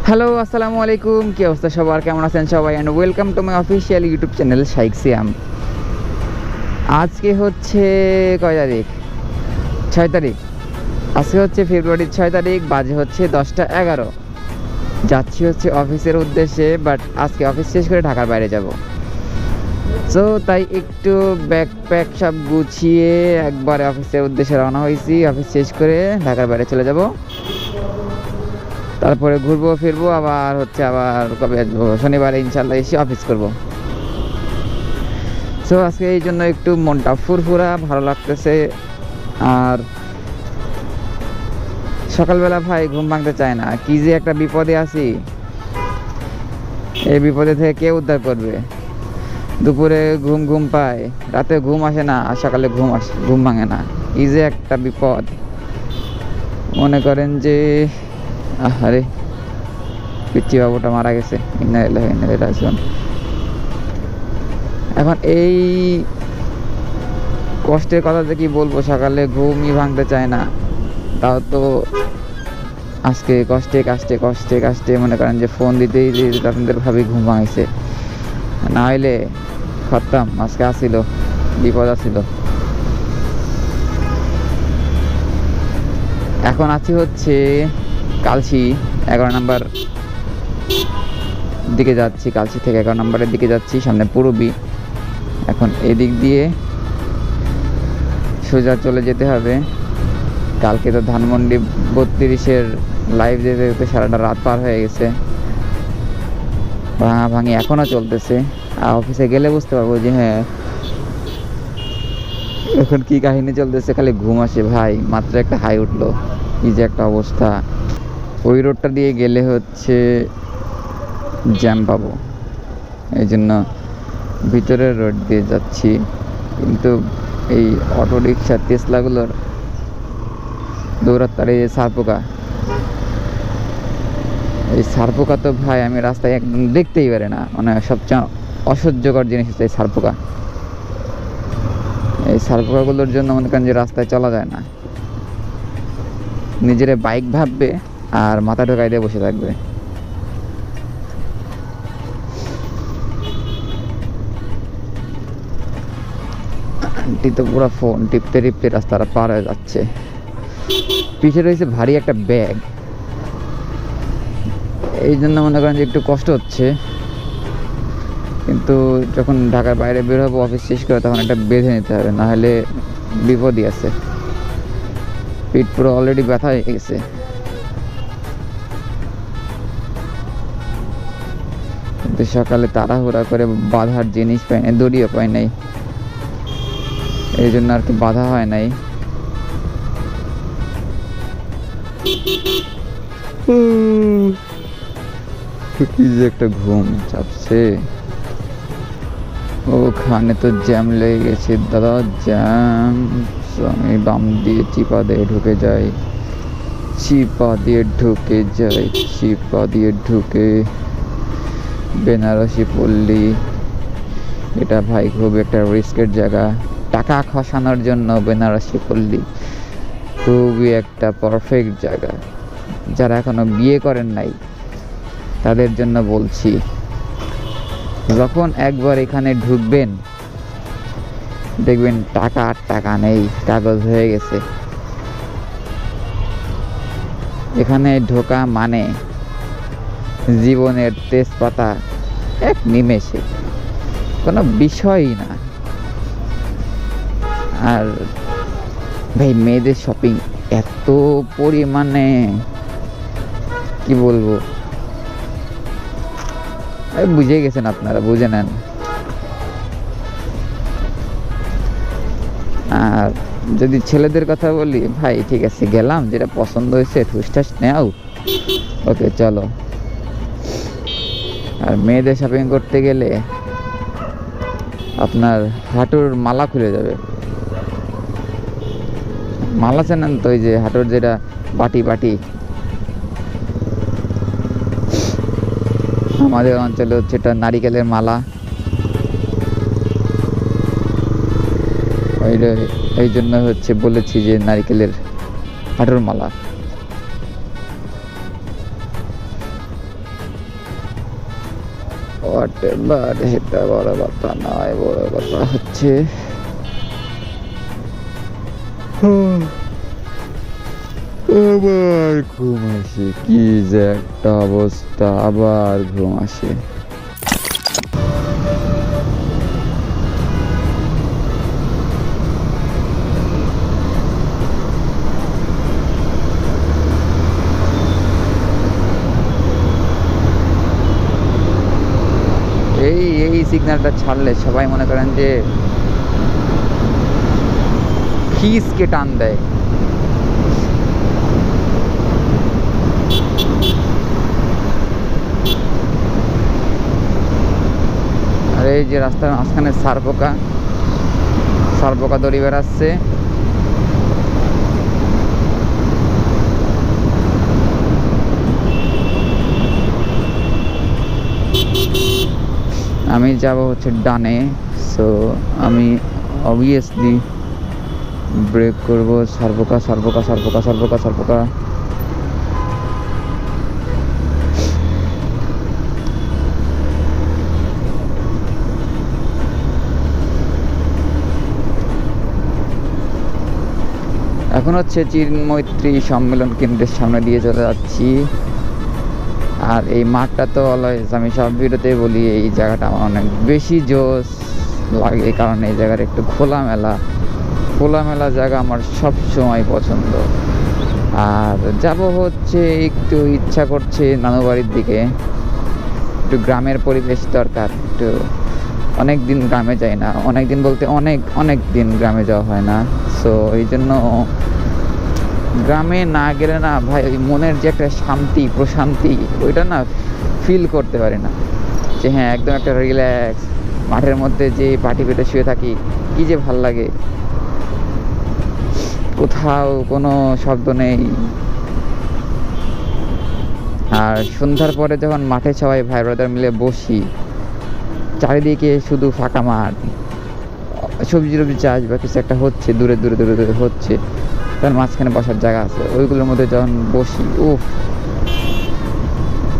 Hello, আসসালামু আলাইকুম। কি অবস্থা সবার, কেমন আছেন সবাই? And welcome to my official YouTube channel Shaikh Siam. আজকে হচ্ছে কয় তারিখ? 6 তারিখ। আজকে হচ্ছে ফেব্রুয়ারির 6 তারিখ, বাজে হচ্ছে 10টা 11। যাচ্ছি হচ্ছে অফিসের উদ্দেশ্যে, বাট আজকে অফিস শেষ করে ঢাকার বাইরে যাব। সো তাই একটু ব্যাকপ্যাক সব গুছিয়ে একবারে অফিসের উদ্দেশ্যে রওনা হয়েছি। অফিস শেষ করে ঢাকার বাইরে চলে যাব, তারপরে ঘুরবো ফিরবো, আবার কবে আসবো? শনিবারে ইনশাল্লাহ এসে অফিস করব। সো আজকে এই জন্য একটু মনটা ফুরফুরা, ভালো লাগতেছে। আর সকালবেলা ভাই ঘুম ভাঙতে চায় না, কি যে একটা বিপদে আছি। এই বিপদে থেকে কে উদ্ধার করবে? দুপুরে ঘুম ঘুম পায়, রাতে ঘুম আসে না, আর সকালে ঘুম ভাঙে না। কি যে একটা বিপদ। মনে করেন যে আরে পিচ্চি বাবুটা মারা গেছে, এখন এই কষ্টের কথা যে কি বলবো, সকালে ঘুমই ভাঙতে চায় না। তাও তো আজকে কষ্টে কাষ্টে কষ্টে কাষ্টে মনে করেন যে ফোন দিতেই আপনাদের ভাবি ঘুম ভাঙাইছে, না হইলে খতম। আজকে আসিল, বিপদ আসিল। এখন আছি হচ্ছে কালচি 11 নম্বর দিকে যাচ্ছি, কালচি থেকে 11 নম্বরের দিকে যাচ্ছি, সামনে পুরবী। এখন এদিক দিয়ে সোজা চলে যেতে হবে। কালকে তো ধানমন্ডি 32-এর লাইভ যেতে যেতে সারাটা রাত পার হয়ে গেছে, ভাঙি এখনো চলতেছে। আর অফিসে গেলে বুঝতে পারবো যে হ্যাঁ এখন কি কাহিনী চলতেছে। খালি ঘুম আসে ভাই, মাত্র একটা হাই উঠলো, কি যে একটা অবস্থা। ওই রোডটা দিয়ে গেলে হচ্ছে জ্যাম পাবো, এই জন্য ভিতরের রোড দিয়ে যাচ্ছি। কিন্তু এই অটো রিক্সা টেসলাগুলোর দৌড়াত্মার এই সারপোকা, এই সারপোকা তো ভাই আমি রাস্তায় একদম দেখতেই পারি না। মানে সবচেয়ে অসহ্যকর জিনিস হচ্ছে এই সারপোকা। এই সারপোকাগুলোর জন্য মনে করেন যে রাস্তায় চলা যায় না। নিজের বাইক ভাববে আর মাথা ঢোকাই দিয়ে বসে থাকবে। আন্টি তো পুরো ফোন টিপতে টিপতে রাস্তাটা পার হয়ে যাচ্ছে। পিছে রয়েছে ভারী একটা ব্যাগ, এই জন্য মনে করেন যে একটু কষ্ট হচ্ছে। কিন্তু যখন ঢাকার বাইরে বের হবো অফিস শেষ করে, তখন একটা বেঁধে নিতে হবে, না হলে বিপদই আছে। পিঠ পুরো অলরেডি ব্যথা হয়ে গেছে। কিন্তু সকালে তাড়াহুড়া করে বাঁধার জিনিস পাই নাই, দড়িও পাই নাই, এই জন্য আর কি বাঁধা হয় নাই। কি যে একটা ঘুম চাপছে। ওখানে তো জ্যাম লেগে গেছে দাদা, জ্যাম। আমি বাম দিয়ে চিপা দিয়ে ঢুকে যাই, চিপা দিয়ে ঢুকে বেনারসি পল্লী। এটা ভাই খুব একটা রিস্কের জায়গা। টাকা খসানোর জন্য বেনারসি পল্লী খুবই একটা পারফেক্ট জায়গা। যারা এখনো বিয়ে করেন নাই তাদের জন্য বলছি, যখন একবার এখানে ঢুকবেন দেখবেন টাকা আর টাকা নেই, কাগজ হয়ে গেছে। এখানে ঢোকা মানে জীবনের তেজপাতা এক নিমেষে, কোনো বিষয়ই না। আর ভাই মেয়েদের শপিং এত পরিমাণে, কি বলবো, বুঝে গেছেন আপনারা, বুঝে নেন। আর যদি ছেলেদের কথা বলি, ভাই ঠিক আছে গেলাম, যেটা পছন্দ হয়েছে ঠুসঠাস নেও, ওকে চলো। আর মেয়েদের শপিং করতে গেলে আপনার হাঁটুর মালা খুলে যাবে। মালা চেনেন তো, ওই যে হাঁটুর যেটা বাটি বাটি, আমাদের অঞ্চলে হচ্ছে এটা নারিকেলের মালা। এই জন্য হচ্ছে বলেছি যে নারিকেলের হাঁটুর মালা। বাট সেটা বড় কথা নয়, বড় কথা হচ্ছে আবার ঘুম আসে। কি যে একটা অবস্থা, আবার ঘুম আসে। এই সিগন্যালটা ছাড়লে সবাই মনে করেন যে খিসকে টান দেয়। আর এই যে রাস্তার মাঝখানে সারপোকা দড়ি বেড়াচ্ছে। আমি যাব হচ্ছে ডানে, সো আমি অবভিয়াসলি ব্রেক করব। সারপোকা সারপোকা সারপোকা সারপোকা সারপোকা। এখন হচ্ছে চিন্মৈত্রী সম্মেলন কেন্দ্রের সামনে দিয়ে চলে যাচ্ছি। আর এই মাঠটা তো অলওয়েজ, আমি সব ভিডিওতে বলি, এই জায়গাটা আমার অনেক বেশি জোশ লাগে, কারণ এই জায়গার একটু খোলামেলা জায়গা আমার সব সময় পছন্দ। আর যাব হচ্ছে, একটু ইচ্ছা করছে নানু বাড়ির দিকে, একটু গ্রামের পরিবেশ দরকার। একটু অনেক দিন গ্রামে যাই না, অনেক দিন বলতে অনেক দিন গ্রামে যাওয়া হয় না। সো এই জন্য গ্রামে না গেলে না ভাই, ওই মনের যে একটা শান্তি প্রশান্তি, ওইটা না ফিল করতে পারি না। যে হ্যাঁ, একদম একটা রিল্যাক্স, মাঠের মধ্যে যে পাটি পেতে শুয়ে থাকি, কি যে ভাল লাগে। কোথাও কোনো শব্দ নেই। আর সন্ধ্যার পরে যখন মাঠে সবাই ভাই ব্রাদার মিলে বসি, চারিদিকে শুধু ফাঁকা মাঠ, সবজি চাষ বা কিছু একটা হচ্ছে, দূরে হচ্ছে, তার মাঝখানে বসার জায়গা আছে, ওইগুলোর মধ্যে যখন বসি, উফ,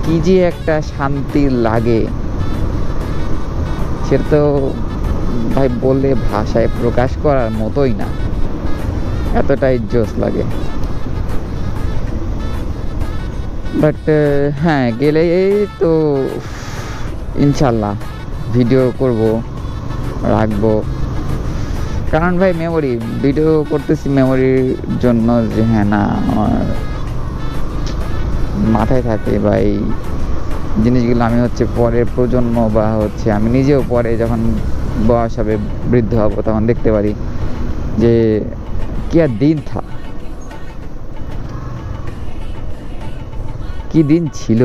কি যে একটা শান্তি লাগে, সেটা তো ভাই বললে ভাষায় প্রকাশ করার মতোই না, এতটাই জোশ লাগে। বাট হ্যাঁ, গেলে তো ইনশাল্লাহ ভিডিও করব, রাখবো। কারণ ভাই মেমোরি, ভিডিও করতেছি মেমোরির জন্য, যে হ্যাঁ না আমার মাথায় থাকে বা এই জিনিসগুলো আমি হচ্ছে পরের প্রজন্ম বা হচ্ছে আমি নিজেও পরে যখন বয়স হবে, বৃদ্ধ হব, তখন দেখতে পারি যে কি আর দিন কি দিন ছিল।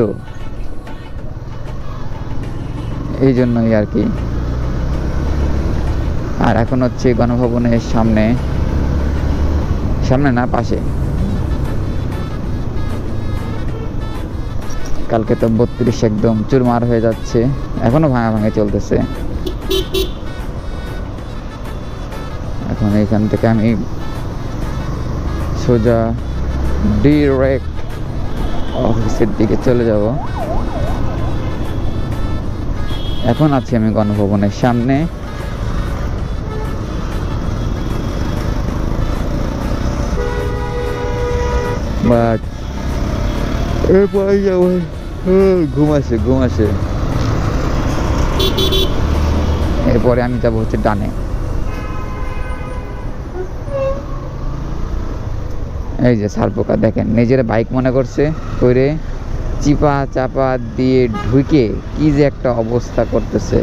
এই জন্যই আর কি। আর এখন হচ্ছে গণভবনের সামনে না, পাশে। কালকে তো 32 একদম চুরমার হয়ে যাচ্ছে, এখনো ভাঙা চলতেছে। এখন এইখান থেকে আমি সোজা ডিরেক্ট অফিসের দিকে চলে যাব। এখন আছি আমি গণভবনের সামনে। বাট এরপরে যাবো, ঘুম আসে। এরপরে আমি যাবো হচ্ছে ডানে। এই যে সারপোকা দেখেন, নিজের বাইক মনে করছে, করে চিপা চাপা দিয়ে ঢুকে কি যে একটা অবস্থা করতেছে।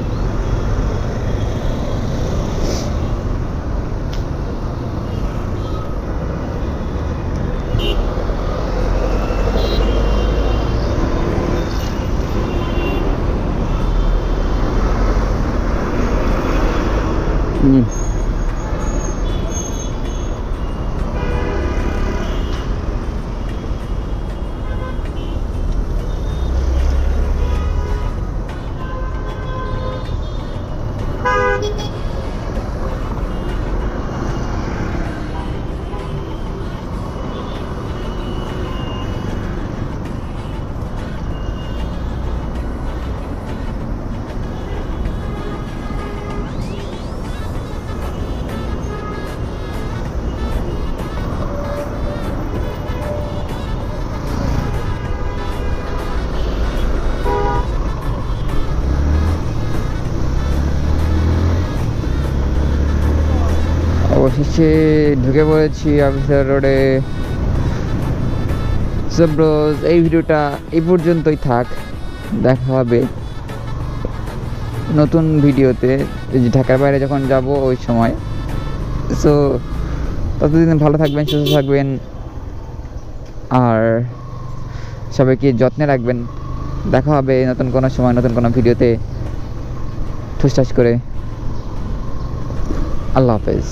অবশেষে ঢুকে পড়েছি অফিসার রোডে। সো ব্রোস, এই ভিডিওটা এই পর্যন্তই থাক, দেখা হবে নতুন ভিডিওতে ঢাকার বাইরে যখন যাব ওই সময়। সো ততদিন ভালো থাকবেন, সুস্থ থাকবেন, আর সবাইকে যত্নে রাখবেন। দেখা হবে নতুন কোনো সময় নতুন কোনো ভিডিওতে। ঠুসঠাস করে আল্লাহ হাফেজ।